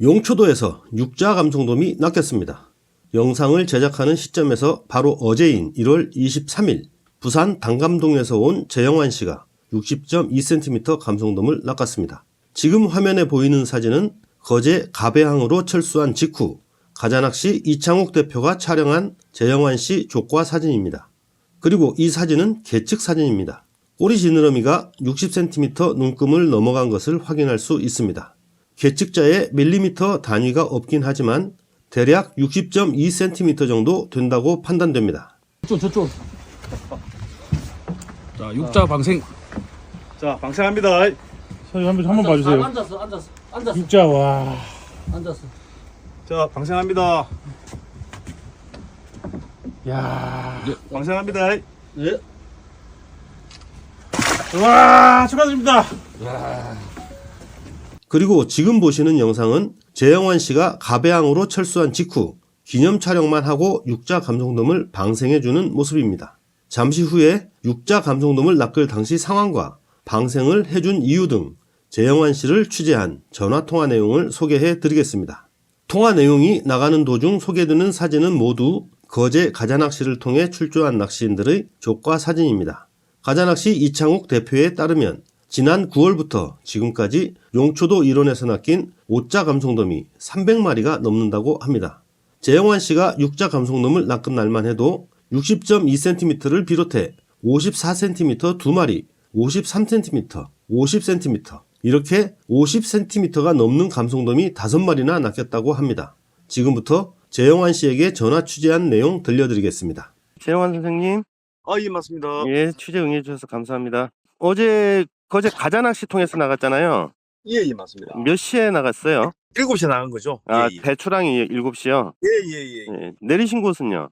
용초도에서 육자 감송돔이 낚였습니다. 영상을 제작하는 시점에서 바로 어제인 1월 23일 부산 당감동에서 온 재영환 씨가 60.2cm 감송돔을 낚았습니다. 지금 화면에 보이는 사진은 거제 가배항으로 철수한 직후 가자낚시 이창욱 대표가 촬영한 재영환 씨 조과 사진입니다. 그리고 이 사진은 계측 사진입니다. 꼬리 지느러미가 60cm 눈금을 넘어간 것을 확인할 수 있습니다. 계측자에 밀리미터 단위가 없긴 하지만 대략 60.2cm 정도 된다고 판단됩니다. 저쪽. 자, 육자 방생. 자, 방생합니다. 선생님 한번 봐주세요. 앉았어. 육자, 와. 앉았어. 자, 방생합니다. 야. 방생합니다. 네. 와, 축하드립니다. 그리고 지금 보시는 영상은 재영환 씨가 가배항으로 철수한 직후 기념 촬영만 하고 육자 감송돔을 방생해주는 모습입니다. 잠시 후에 육자 감송돔을 낚을 당시 상황과 방생을 해준 이유 등 재영환 씨를 취재한 전화통화 내용을 소개해 드리겠습니다. 통화 내용이 나가는 도중 소개되는 사진은 모두 거제 가자낚시를 통해 출조한 낚시인들의 조과 사진입니다. 가자낚시 이창욱 대표에 따르면 지난 9월부터 지금까지 용초도 일원에서 낚인 5자 감송돔이 300마리가 넘는다고 합니다. 재영환 씨가 6자 감송돔을 낚은 날만 해도 60.2cm를 비롯해 54cm 2마리, 53cm, 50cm 이렇게 50cm가 넘는 감송돔이 5마리나 낚였다고 합니다. 지금부터 재영환 씨에게 전화 취재한 내용 들려드리겠습니다. 재영환 선생님, 예, 맞습니다. 예, 취재 응해주셔서 감사합니다. 어제 거제 가자낚시 통해서 나갔잖아요. 예, 맞습니다. 몇 시에 나갔어요? 7시에 나간 거죠? 아, 예, 배출항이 7시요? 예. 예, 내리신 곳은요?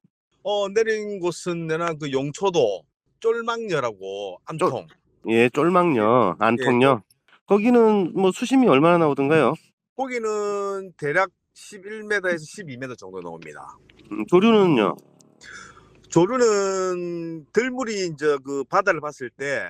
내린 곳은 내나 그 용초도 쫄망녀라고 암통. 예, 쫄망요, 안통요. 거기는 뭐 수심이 얼마나 나오던가요? 거기는 대략 11m에서 12m 정도 나옵니다. 조류는요? 조류는 들물이 이제 그 바다를 봤을 때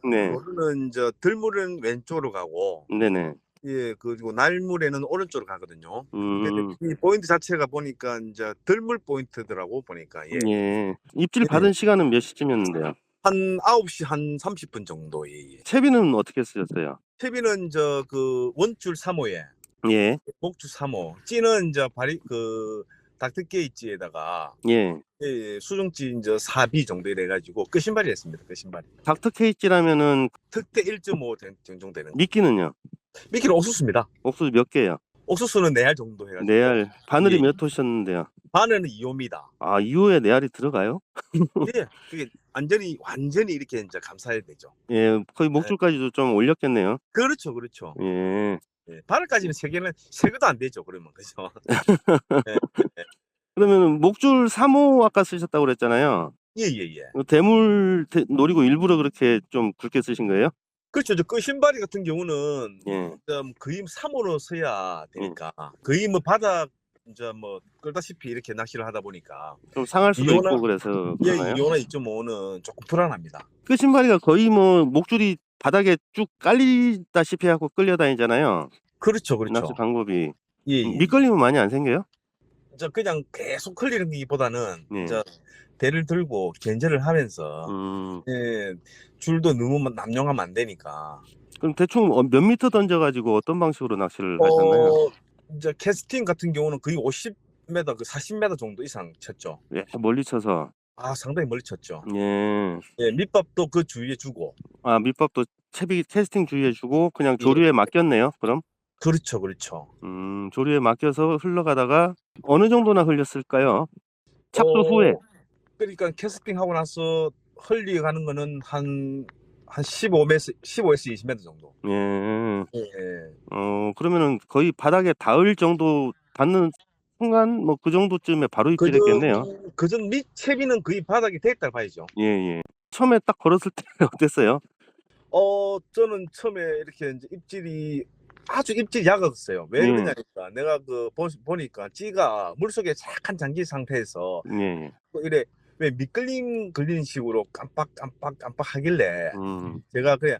네, 조류는 이제 들물은 왼쪽으로 가고 네네. 예, 그리고 날물에는 오른쪽으로 가거든요. 근데 음, 이 포인트 자체가 보니까 이제 들물 포인트더라고 보니까 예. 예. 입질 받은 시간은 몇 시쯤이었는데요? 한 9시 한 30분 정도. 예. 채비는 어떻게 쓰셨어요? 채비는 저 그 원줄 3호에 예, 목줄 3호, 찌는 이제 바리 그 닥터 게이지에다가 예. 예, 수중찌 이제 4B 정도 이래 가지고 끝신발이 했습니다. 끝신발이. 닥터 케이지라면은 특대 1.5 정도 되는. 미끼는요? 미끼는 옥수수입니다. 옥수수 몇 개요? 옥수수는 4알 정도 해가지고. 4알. 바늘이 예. 몇 호셨는데요? 바늘은 2호입니다. 아, 2호에 4알이 들어가요? 예, 그게 완전히 이렇게 이제 감싸야 되죠. 예, 거의 목줄까지도 좀 올렸겠네요. 그렇죠. 예. 예, 바늘까지는 3개도 안 되죠. 그러면 그죠. 예, 그러면 목줄 3호 아까 쓰셨다고 그랬잖아요. 예. 대물 노리고 일부러 그렇게 좀 굵게 쓰신 거예요? 그렇죠. 저 끝신발이 같은 경우는 예. 거의 3호로 써야 되니까 거의 뭐 바닥 이제 뭐 끌다시피 이렇게 낚시를 하다 보니까 좀 상할 수도 이거나- 있고 그래서 예, 그러나요? 2호나 2.5는 조금 불안합니다. 끝신바리가 거의 뭐 목줄이 바닥에 쭉 깔리다시피 하고 끌려다니잖아요. 그렇죠. 낚시 방법이. 예. 밑걸림은 많이 안 생겨요? 저 그냥 계속 흘리는 것보다는 예. 저 대를 들고 견제를 하면서 예, 줄도 너무 남용하면 안 되니까. 그럼 대충 몇 미터 던져가지고 어떤 방식으로 낚시를 하셨나요? 이제 캐스팅 같은 경우는 거의 50m, 그 40m 정도 이상 쳤죠. 예, 멀리 쳐서. 아, 상당히 멀리 쳤죠. 예. 예, 밑밥도 그 주위에 주고. 아, 밑밥도 채비 캐스팅 주의해 주고 그냥 조류에 맡겼네요. 그럼? 그렇죠. 조류에 맡겨서 흘러가다가 어느 정도나 흘렸을까요? 착수 후에. 그러니까 캐스팅 하고 나서 흘리가는 거는 한 15에서 20m 정도. 예. 예. 그러면은 거의 바닥에 닿을 정도 닿는 순간 뭐 그 정도쯤에 바로 입질했겠네요. 그전 밑 채비는 거의 바닥에 대 있다 봐야죠. 예. 처음에 딱 걸었을 때 어땠어요? 저는 처음에 이렇게 이제 입질이 약했어요. 왜 그러냐니까 내가 보니까 찌가 물속에 착한 장기 상태에서 예. 또 이래 왜 미끌림 걸리는 식으로 깜빡 하길래 제가 그냥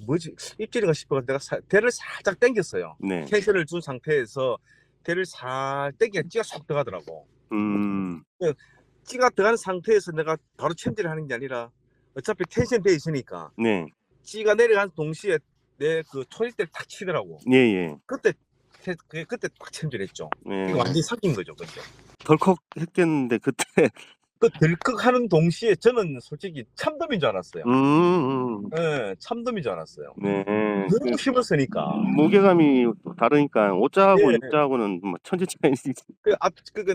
뭐지 입질인가 싶어서 내가 대를 살짝 당겼어요. 네. 텐션을 준 상태에서 대를 살짝 당기니까 찌가 쏙 들어가더라고. 찌가 들어가는 상태에서 내가 바로 챔질을 하는 게 아니라 어차피 텐션 돼 있으니까 네. 찌가 내려가는 동시에 내 그 초리대를 탁 치더라고. 예, 예. 그때 딱 챔질했죠. 예. 이거 완전히 삭힌 거죠, 근데. 덜컥 했겠는데 그때. 그 들컥하는 동시에 저는 솔직히 참돔인 줄 알았어요. 네, 참돔인 줄 알았어요. 네. 너무 힘을 쓰니까. 무게감이 다르니까 5자하고 예. 6자하고는 뭐 천지 차이지.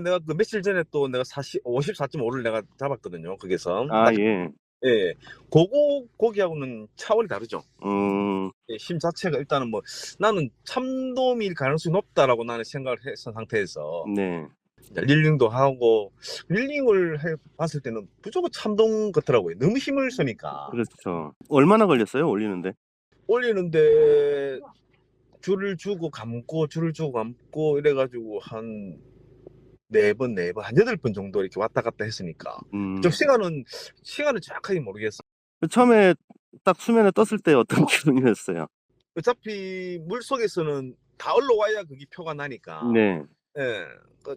내가 그 며칠 전에 또 내가 54.5를 내가 잡았거든요. 거기서. 아, 예. 예. 고기하고는 차원이 다르죠. 예, 힘 자체가 일단은 뭐 나는 참돔일 가능성이 높다라고 나는 생각을 했던 상태에서 네. 릴링도 하고 릴링을 해봤을 때는 무조건 참돔 같더라고요. 너무 힘을 쓰니까. 그렇죠. 얼마나 걸렸어요, 올리는데? 올리는데 줄을 주고 감고 이래가지고 한 4번, 한 8번 정도 이렇게 왔다 갔다 했으니까. 좀 시간은 정확하게 모르겠어. 처음에 딱 수면에 떴을 때 어떤 기분이었어요? 어차피 물 속에서는 다 올라와야 그게 표가 나니까. 네. 예.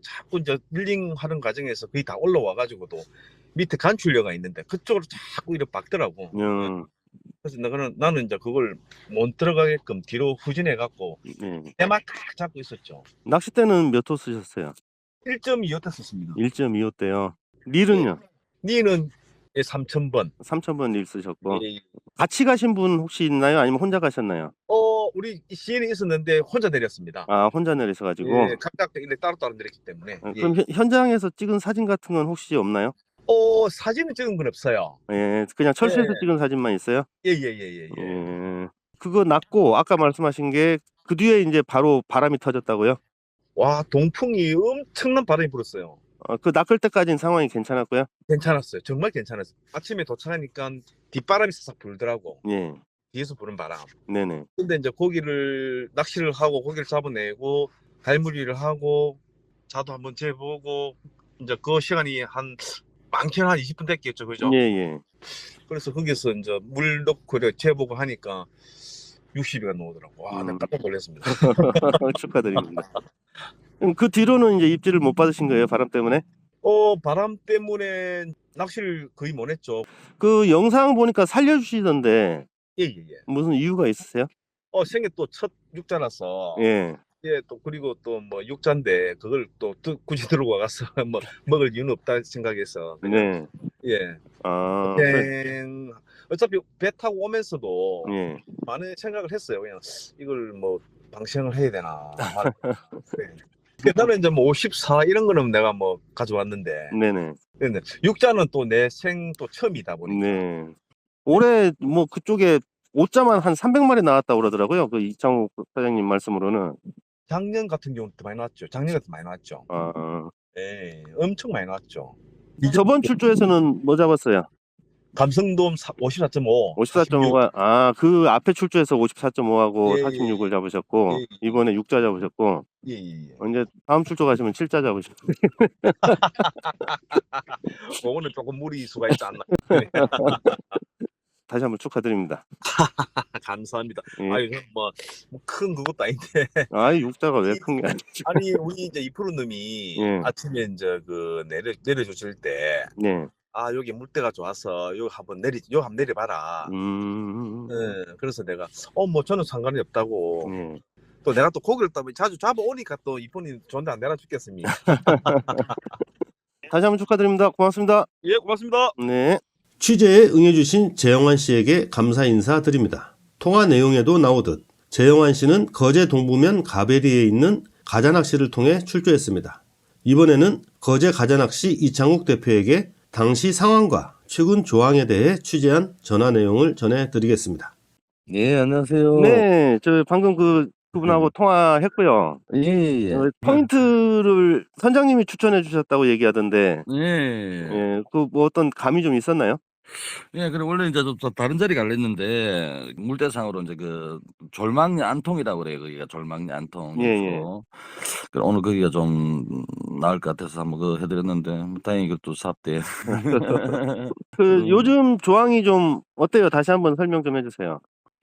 자꾸 이제 릴링 하는 과정에서 거의 다 올라와가지고도 밑에 간출려가 있는데 그쪽으로 자꾸 이렇게 박더라고. 그래서 나는 이제 그걸 못 들어가게끔 뒤로 후진해갖고 네. 해만 딱 잡고 있었죠. 낚싯대는 몇 호 쓰셨어요? 1.25대 썼습니다. 1.25 대요. 릴은요? 니는 3,000번. 3,000번 릴 쓰셨고. 예. 같이 가신 분 혹시 있나요? 아니면 혼자 가셨나요? 우리 시인이 있었는데 혼자 내렸습니다. 아, 혼자 내리셔가지고. 예, 각각 따로따로 내렸기 때문에. 그럼 현장에서 찍은 사진 같은 건 혹시 없나요? 사진은 찍은 건 없어요. 예, 그냥 철수에서 예. 찍은 사진만 있어요? 예. 그거 낚고 아까 말씀하신 게 그 뒤에 이제 바로 바람이 터졌다고요? 와, 동풍이 엄청난 바람이 불었어요. 그 낚을 때까지는 상황이 괜찮았고요? 괜찮았어요. 정말 괜찮았어요. 아침에 도착하니까 뒷바람이 싹 불더라고. 예. 뒤에서 부는 바람. 네네. 근데 이제 낚시를 하고 고기를 잡아내고 갈무리를 하고 자도 한번 재보고 이제 그 시간이 많게는 한 20분 됐겠죠, 그죠? 예. 그래서 거기서 이제 물 넣고 재보고 하니까 60이가 나오더라고. 와, 내가 깜짝 놀랐습니다. 축하드립니다. 그럼 그 뒤로는 이제 입질을 못 받으신 거예요, 바람 때문에? 바람 때문에 낚시를 거의 못 했죠. 그 영상 보니까 살려주시던데 예. 무슨 이유가 있으세요? 생애 또 첫 육자라서. 예. 예, 또 그리고 또 뭐 육자인데 그걸 또 굳이 들고 와가서 뭐 먹을 이유는 없다 생각해서. 네. 예. 아. 어차피 배 타고 오면서도 예. 많은 생각을 했어요. 그냥 이걸 뭐 방생을 해야 되나. 네. 나는 이제 뭐 54 이런 거는 내가 뭐 가져왔는데. 네네. 근데 육자는 또 내 또 처음이다 보니까. 네. 올해 뭐 그쪽에 5자만 한 300마리 나왔다고 그러더라고요. 그 이창욱 사장님 말씀으로는. 작년 같은 경우는 더 많이 나왔죠. 작년 같은 많이 나왔죠. 예, 엄청 많이 나왔죠. 저번 출조에서는 뭐 잡았어요? 감성돔 54.5. 54.5가 그 앞에 출조에서 54.5하고 예, 46을 잡으셨고 예. 이번에 6자 잡으셨고 예. 이제 다음 출조 가시면 7자 잡으셨고. 오늘 조금 무리수가 있지 않나. 다시 한번 축하드립니다. 감사합니다. 예. 아유, 뭐 큰 그것도 아닌데. 6자가 왜 큰 게 아니죠? 아니, 우리 이제 이프로 놈이 예. 아침에 이제 그 내려주실 때, 네. 여기 물때가 좋아서 여기 한번 내려봐라. 예, 그래서 내가 뭐 저는 상관이 없다고. 네. 또 내가 또 고기를 또 자주 잡아오니까 또 이쁜이 좋은데 안 내놔 죽겠습니다. 다시 한번 축하드립니다. 고맙습니다. 예, 고맙습니다. 네. 취재에 응해주신 재영환 씨에게 감사 인사드립니다. 통화 내용에도 나오듯 재영환 씨는 거제 동부면 가베리에 있는 가자낚시를 통해 출조했습니다. 이번에는 거제 가자낚시 이창욱 대표에게 당시 상황과 최근 조항에 대해 취재한 전화 내용을 전해드리겠습니다. 네, 안녕하세요. 네, 저 방금 그분하고 통화했고요. 예. 포인트를 선장님이 추천해 주셨다고 얘기하던데, 예. 그 뭐 어떤 감이 좀 있었나요? 예, 그래, 원래 이제 좀 다른 자리 갈랬는데, 물대상으로 이제 그 졸망리 안통이라고 그래요. 거기가 졸망리 안통. 예. 오늘 거기가 좀 나을 것 같아서 한번 그거 해드렸는데 다행히 그것도 삽대. 요즘 조항이 좀 어때요? 다시 한번 설명 좀 해주세요.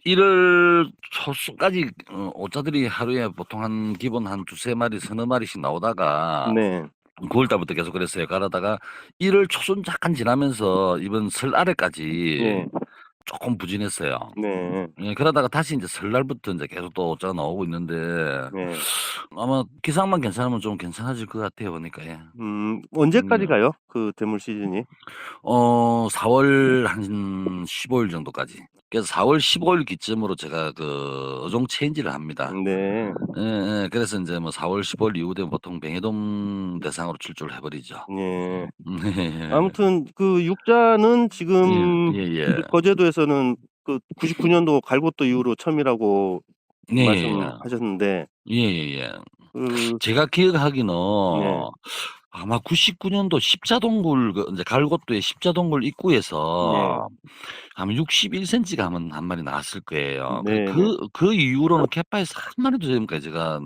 1월 초순까지 오자들이 하루에 보통 한 기본 한 두세 마리 서너 마리씩 나오다가 네. 9월 달부터 계속 그랬어요. 가라다가 1월 초순 잠깐 지나면서 이번 설 아래까지 네. 조금 부진했어요. 네. 예, 그러다가 다시 이제 설날부터 이제 계속 또 오자가 나오고 있는데 네. 아마 기상만 괜찮으면 좀 괜찮아질 것 같아요. 보니까 예. 언제까지 가요? 그 대물 시즌이? 4월 한 15일 정도까지. 그래서 4월 15일 기점으로 제가 그 어종 체인지를 합니다. 네. 예, 예. 그래서 이제 뭐 4월 15일 이후 되면 보통 뱅에돔 대상으로 출조를 해버리죠. 예. 네. 아무튼 그 육자는 지금 예, 예. 거제도에서는 그 99년도 갈고도 이후로 처음이라고 예, 말씀하셨는데 예, 예. 그 제가 기억하기는 네. 아마 99년도 십자동굴 이제 갈고도의 십자동굴 입구에서 아마 61cm가 한 마리 나왔을 거예요. 네, 그 이후로는 갯바에서 한 마리도 지금까지 제가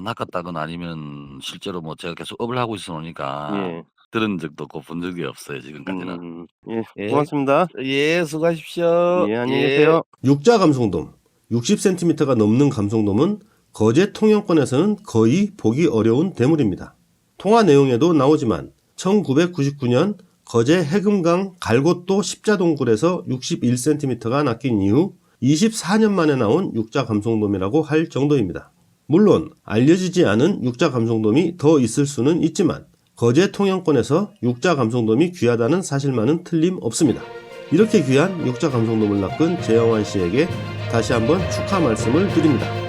낚았다거나 아니면 실제로 뭐 제가 계속 업을 하고 있어 놓으니까 예. 들은 적도 없고 본 적이 없어요 지금까지는. 예. 예. 고맙습니다. 예, 수고하십시오. 예, 안녕히 계세요. 육자 감성돔, 60cm가 넘는 감성돔은 거제 통영권에서는 거의 보기 어려운 대물입니다. 통화 내용에도 나오지만 1999년 거제 해금강 갈고도 십자동굴에서 61cm가 낚인 이후 24년 만에 나온 육자 감성돔이라고 할 정도입니다. 물론 알려지지 않은 육자 감성돔이 더 있을 수는 있지만 거제 통영권에서 육자 감성돔이 귀하다는 사실만은 틀림없습니다. 이렇게 귀한 육자 감성돔을 낚은 재영환 씨에게 다시 한번 축하 말씀을 드립니다.